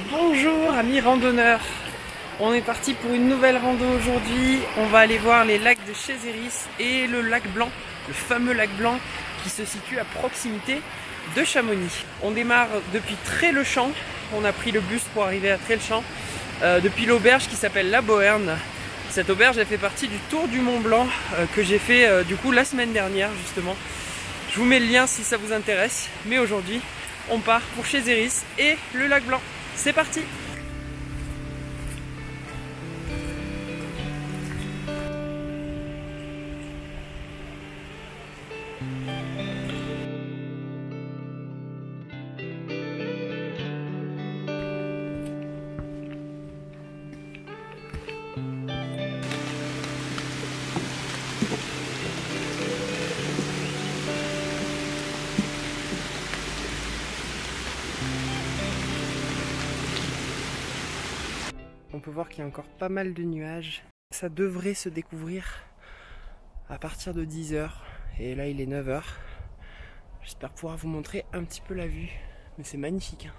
Bonjour amis randonneurs, on est parti pour une nouvelle rando aujourd'hui. On va aller voir les lacs de Chézéris et le lac Blanc, le fameux lac Blanc qui se situe à proximité de Chamonix. On démarre depuis Tré-le-Champ, on a pris le bus pour arriver à Tré-le-Champ, depuis l'auberge qui s'appelle La Boherne. Cette auberge elle fait partie du Tour du Mont Blanc que j'ai fait du coup la semaine dernière justement. Je vous mets le lien si ça vous intéresse, mais aujourd'hui on part pour Chézéris et le lac Blanc. C'est parti! On peut voir qu'il y a encore pas mal de nuages. Ça devrait se découvrir à partir de 10 h. Et là il est 9 h. J'espère pouvoir vous montrer un petit peu la vue. Mais c'est magnifique, hein.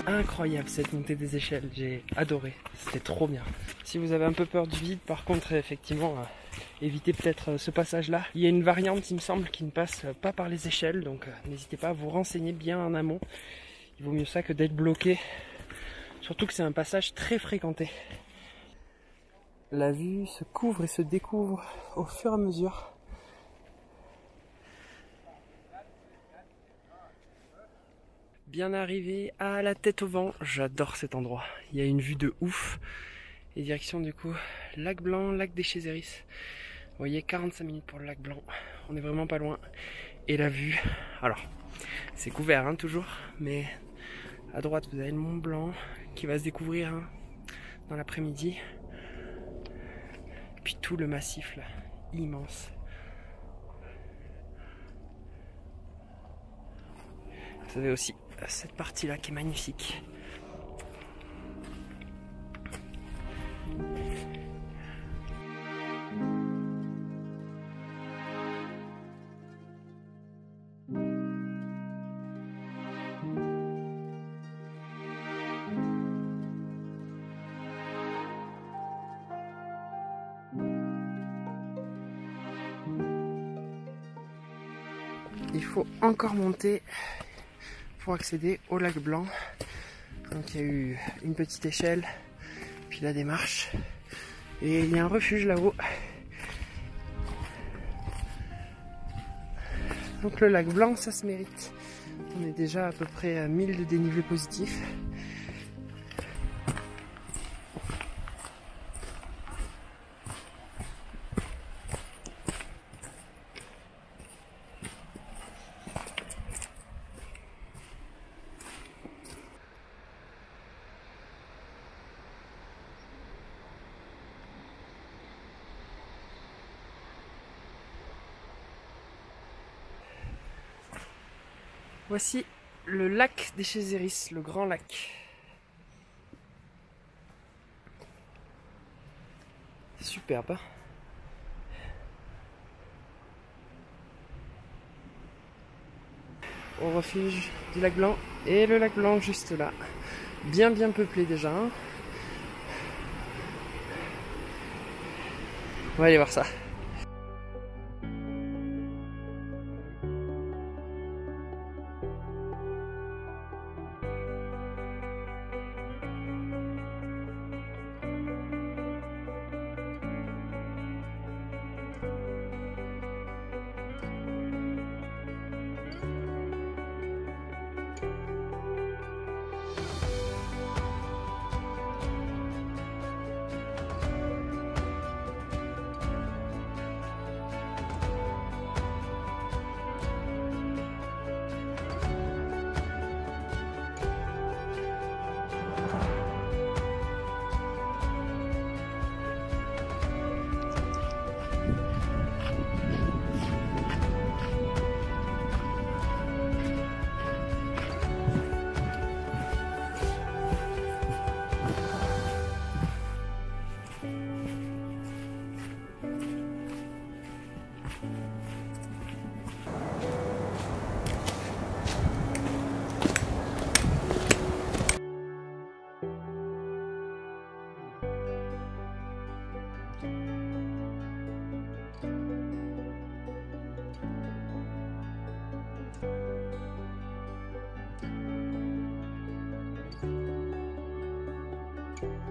Incroyable cette montée des échelles, j'ai adoré, c'était trop bien. Si vous avez un peu peur du vide, par contre effectivement, évitez peut-être ce passage-là. Il y a une variante, il me semble, qui ne passe pas par les échelles, donc n'hésitez pas à vous renseigner bien en amont. Il vaut mieux ça que d'être bloqué, surtout que c'est un passage très fréquenté. La vue se couvre et se découvre au fur et à mesure. Bien arrivé à la tête au vent, j'adore cet endroit. Il y a une vue de ouf. Et direction du coup, lac Blanc, lac des Chézéris. Vous voyez, 45 minutes pour le lac Blanc. On est vraiment pas loin. Et la vue, alors, c'est couvert hein, toujours, mais à droite vous avez le Mont Blanc qui va se découvrir hein, dans l'après-midi. Puis tout le massif là, immense. Vous avez aussi cette partie là qui est magnifique. Il faut encore monter pour accéder au lac Blanc. Donc il y a eu une petite échelle, puis là des marches, et il y a un refuge là-haut. Donc le lac Blanc, ça se mérite. On est déjà à peu près à 1000 de dénivelé positif. Voici le lac des Chézéris, le grand lac. Superbe. Au refuge du lac Blanc et le lac Blanc juste là. Bien peuplé déjà. On va aller voir ça. Ciao.